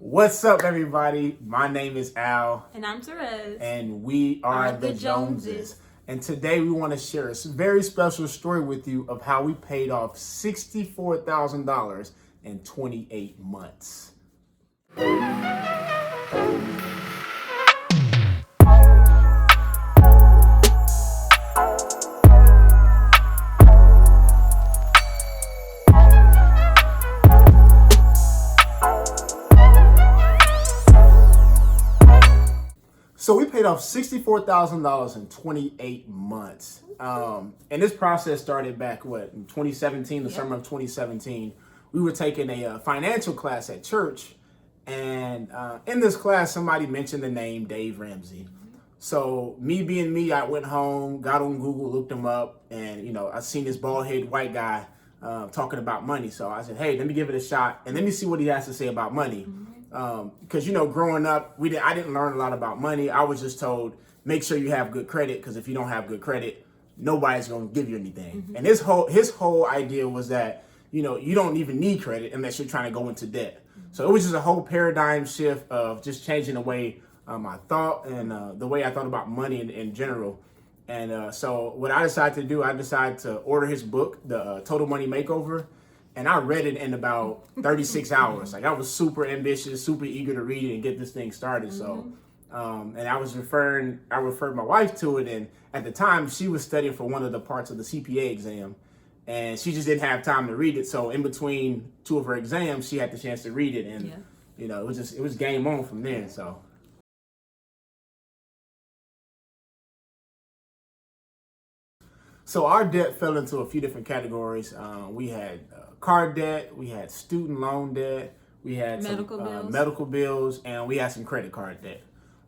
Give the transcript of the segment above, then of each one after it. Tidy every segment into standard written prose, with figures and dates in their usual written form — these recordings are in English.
What's up, everybody? My name is Al. And I'm Terez. And we are the Joneses. And today we want to share a very special story with you of how we paid off $64,000 in 28 months. So we paid off $64,000 in 28 months. And this process started back, in 2017, the summer of 2017. We were taking a financial class at church. And in this class, somebody mentioned the name Dave Ramsey. So me being me, I went home, got on Google, looked him up. And, I seen this bald-headed white guy talking about money. So I said, hey, let me give it a shot. And let me see what he has to say about money. Because growing up, I didn't learn a lot about money. I was just told, make sure you have good credit, because if you don't have good credit, nobody's going to give you anything. And his whole idea was that you don't even need credit unless you're trying to go into debt. So it was just a whole paradigm shift of just changing the way I thought and the way I thought about money in general. And so what I decided to do, I decided to order his book, The Total Money Makeover. And I read it in about 36 hours. Like, I was super ambitious, super eager to read it and get this thing started. So, and I referred my wife to it. And at the time, she was studying for one of the parts of the CPA exam, and she just didn't have time to read it. So in between two of her exams, she had the chance to read it. And, it was game on from there. So our debt fell into a few different categories. We had car debt, we had student loan debt, we had medical bills, and we had some credit card debt.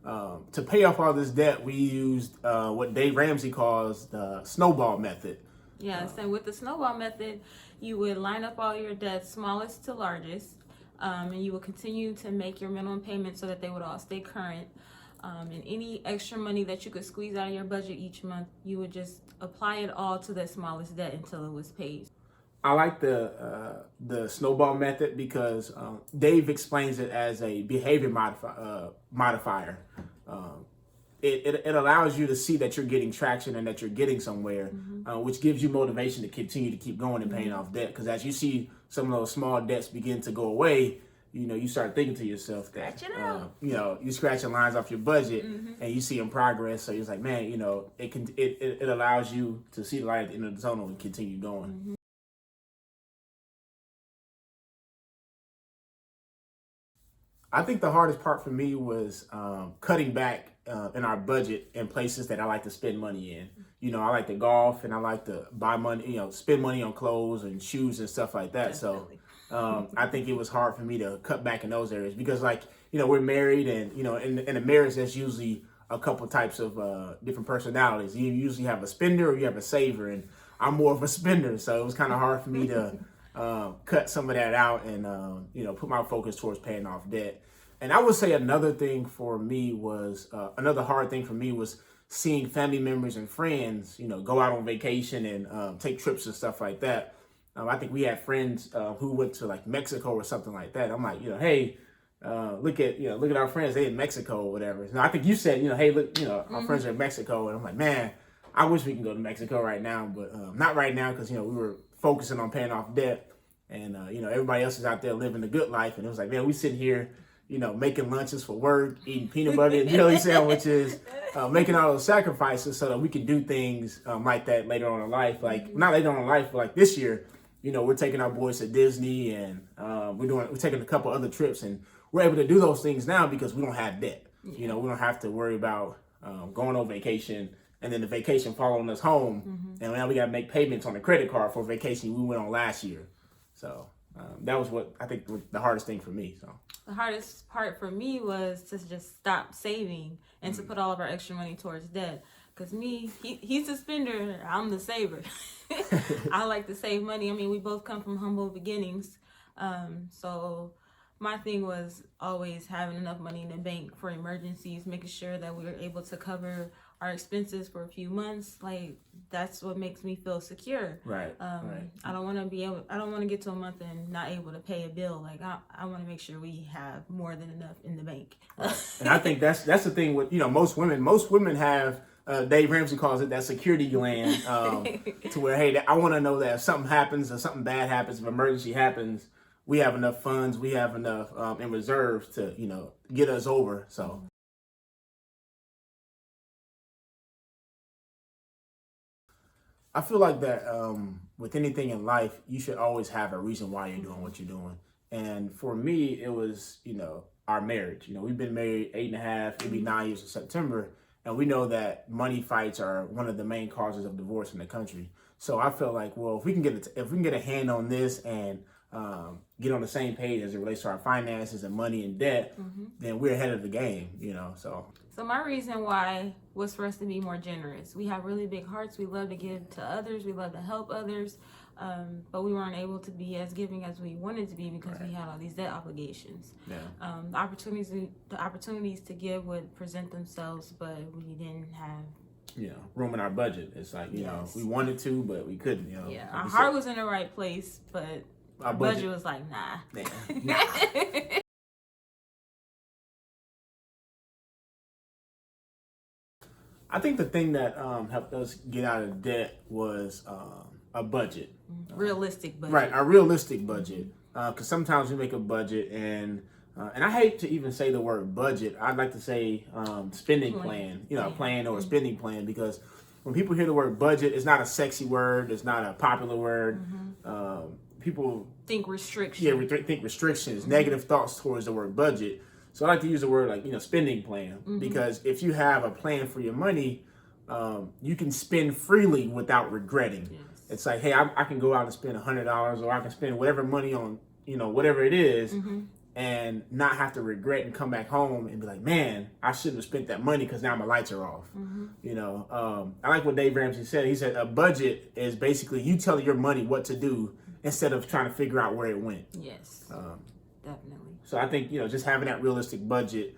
To pay off all this debt, we used what Dave Ramsey calls the snowball method. Yes, and with the snowball method, you would line up all your debts, smallest to largest, and you would continue to make your minimum payments so that they would all stay current. And any extra money that you could squeeze out of your budget each month, you would just apply it all to the smallest debt until it was paid. I like the snowball method because Dave explains it as a behavior modifier. It allows you to see that you're getting traction and that you're getting somewhere, which gives you motivation to continue to keep going and paying off debt. Because as you see some of those small debts begin to go away, you start thinking to yourself that, you're scratching lines off your budget and you see in progress. So it's like, man, it allows you to see the light at the end of the tunnel and continue going. I think the hardest part for me was cutting back in our budget in places that I like to spend money in. I like to golf and I like to buy money, spend money on clothes and shoes and stuff like that. Definitely. So I think it was hard for me to cut back in those areas because, we're married and, in a marriage, there's usually a couple types of different personalities. You usually have a spender or you have a saver, and I'm more of a spender. So it was kind of hard for me to cut some of that out and, put my focus towards paying off debt. And I would say another hard thing for me was seeing family members and friends, go out on vacation and take trips and stuff like that. I think we had friends who went to like Mexico or something like that. I'm like, hey, look at our friends. They in Mexico or whatever. I think you said, hey, look, our friends are in Mexico. And I'm like, man, I wish we could go to Mexico right now, but not right now because, we were focusing on paying off debt. And, everybody else is out there living the good life. And it was like, man, we sitting here, making lunches for work, eating peanut butter and jelly sandwiches, making all those sacrifices so that we can do things like that later on in life. Like, not later on in life, but like this year, we're taking our boys to Disney and we're taking a couple other trips, and we're able to do those things now because we don't have debt. We don't have to worry about going on vacation and then the vacation following us home. And now we got to make payments on the credit card for a vacation we went on last year. So that was what I think was the hardest thing for me. So the hardest part for me was to just stop saving and to put all of our extra money towards debt. Because he's the spender, I'm the saver. I like to save money. I mean, we both come from humble beginnings. So my thing was always having enough money in the bank for emergencies, making sure that we were able to cover our expenses for a few months, like that's what makes me feel secure. Right. I don't want to get to a month and not able to pay a bill. Like I want to make sure we have more than enough in the bank. And I think that's the thing with, most women have, Dave Ramsey calls it that security gland, to where, hey, I want to know that if something happens or something bad happens, if emergency happens, we have enough funds, we have enough in reserve to, get us over. So I feel like that with anything in life, you should always have a reason why you're doing what you're doing. And for me, it was, our marriage. We've been married 8.5, it'll be 9 years in September. And we know that money fights are one of the main causes of divorce in the country. So I felt like, well, if we can get a hand on this and get on the same page as it relates to our finances and money and debt, then we're ahead of the game, So my reason why was for us to be more generous. We have really big hearts. We love to give to others. We love to help others. But we weren't able to be as giving as we wanted to be because we had all these debt obligations. Yeah. The opportunities to give would present themselves, but we didn't have room in our budget. It's like, we wanted to, but we couldn't, Yeah, our heart was in the right place, but our budget was like, nah. Nah. I think the thing that helped us get out of debt was a budget. Realistic budget. Right, a realistic budget. Because sometimes we make a budget and I hate to even say the word budget. I'd like to say spending plan, a plan or a spending plan, because when people hear the word budget, it's not a sexy word. It's not a popular word. People think restrictions. Yeah, think restrictions, negative thoughts towards the word budget. So I like to use the word like, spending plan, because if you have a plan for your money, you can spend freely without regretting. Yes. It's like, hey, I can go out and spend $100, or I can spend whatever money on, whatever it is, and not have to regret and come back home and be like, man, I shouldn't have spent that money because now my lights are off. I like what Dave Ramsey said. He said a budget is basically you telling your money what to do instead of trying to figure out where it went. Yes, definitely. So I think, just having that realistic budget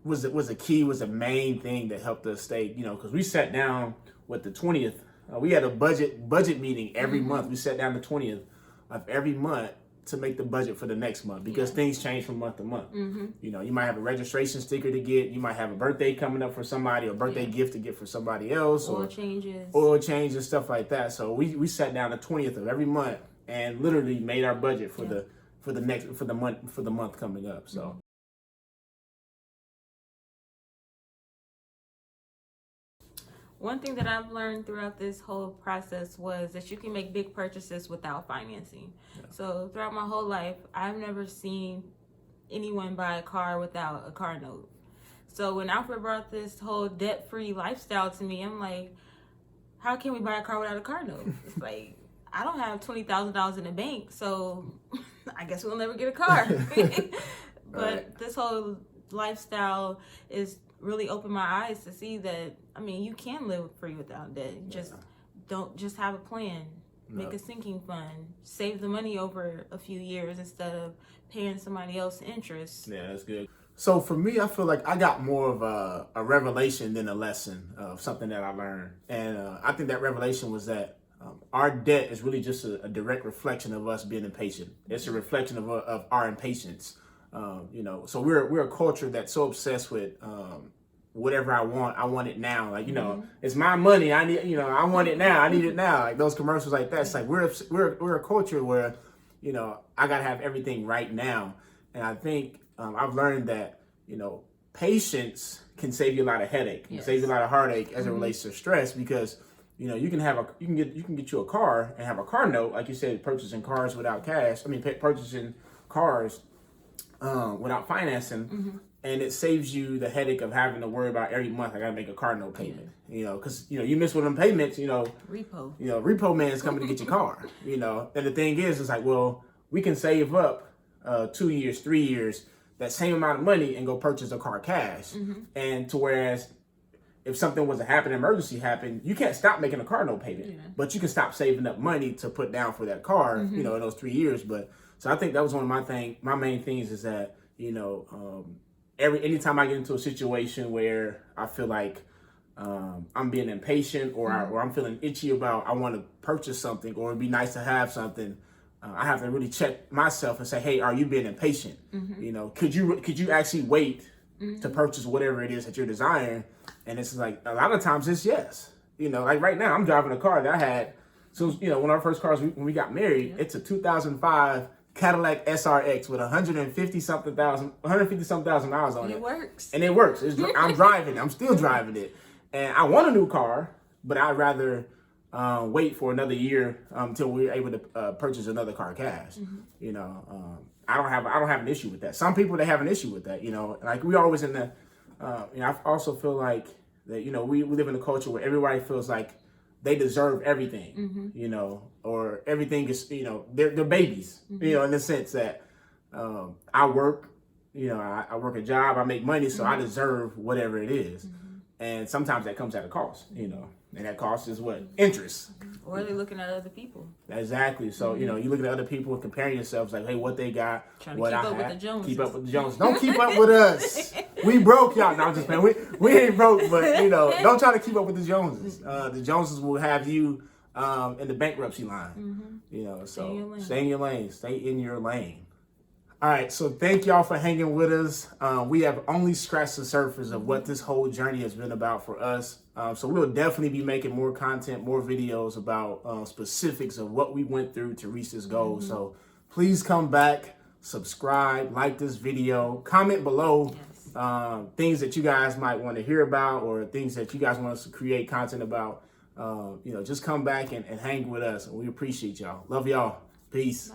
was a key, was the main thing that helped us stay, because we sat down with the 20th. We had a budget meeting every month. We sat down the 20th of every month to make the budget for the next month, because things change from month to month. You might have a registration sticker to get. You might have a birthday coming up for somebody, or a birthday gift to get for somebody else, oil changes, and stuff like that. So we sat down the 20th of every month and literally made our budget for the month coming up. So. One thing that I've learned throughout this whole process was that you can make big purchases without financing. So throughout my whole life, I've never seen anyone buy a car without a car note. So when Alfred brought this whole debt-free lifestyle to me, I'm like, how can we buy a car without a car note? It's like, I don't have $20,000 in the bank, so I guess we'll never get a car. But this whole lifestyle is really opened my eyes to see that, you can live free without debt. Just have a plan. Make a sinking fund. Save the money over a few years instead of paying somebody else interest. Yeah, that's good. So for me, I feel like I got more of a revelation than a lesson of something that I learned. And I think that revelation was that our debt is really just a direct reflection of us being impatient. It's a reflection of our impatience. So we're a culture that's so obsessed with whatever I want it now. Like, it's my money. I need, I want it now. I need it now. Like those commercials like that. It's like we're a culture where, I gotta have everything right now. And I think I've learned that, patience can save you a lot of headache, save you a lot of heartache as it relates to stress, because you can get you a car and have a car note, like you said, purchasing cars without cash. Purchasing cars without financing, and it saves you the headache of having to worry about every month I gotta make a car note payment. Because you miss one of them payments. Repo man's coming to get your car. And the thing is, it's like, well, we can save up 2 years, 3 years, that same amount of money and go purchase a car cash. And to whereas if something was to happen, emergency happened, you can't stop making a car note payment, but you can stop saving up money to put down for that car, in those 3 years. But so I think that was one of my main things is that, anytime I get into a situation where I feel like I'm being impatient or I'm feeling itchy about I want to purchase something or it'd be nice to have something, I have to really check myself and say, hey, are you being impatient? You know, could you actually wait to purchase whatever it is that you're desiring? And it's like a lot of times it's yes. You know, like right now I'm driving a car that I had. So you know, one of our first cars when we got married, it's a 2005 Cadillac SRX with 150 something thousand miles on it. It works. And it works. I'm driving. I'm still driving it. And I want a new car, but I'd rather wait for another year until we're able to purchase another car cash. You know, I don't have an issue with that. Some people, they have an issue with that. You know, like we always in the. You know, I also feel like that. You know, we live in a culture where everybody feels like they deserve everything. You know, or everything is. You know, they're babies. You know, in the sense that I work. You know, I work a job. I make money, so I deserve whatever it is. And sometimes that comes at a cost, you know, and that cost is what? Interest. Or they're looking at other people. Exactly. So, you know, you looking at other people and comparing yourselves like, hey, what they got, Trying to what keep I up with have. the Joneses. Keep up with the Joneses. Don't keep up with us. We broke, y'all. No, I'm just playing. We ain't broke, but, you know, don't try to keep up with the Joneses. The Joneses will have you in the bankruptcy line, you know, so stay in your lane. Stay in your lane. All right, so thank y'all for hanging with us. We have only scratched the surface of what this whole journey has been about for us. So we'll definitely be making more content, more videos about specifics of what we went through to reach this goal. So please come back, subscribe, like this video, comment below things that you guys might want to hear about or things that you guys want us to create content about. You know, just come back and hang with us. We appreciate y'all. Love y'all. Peace.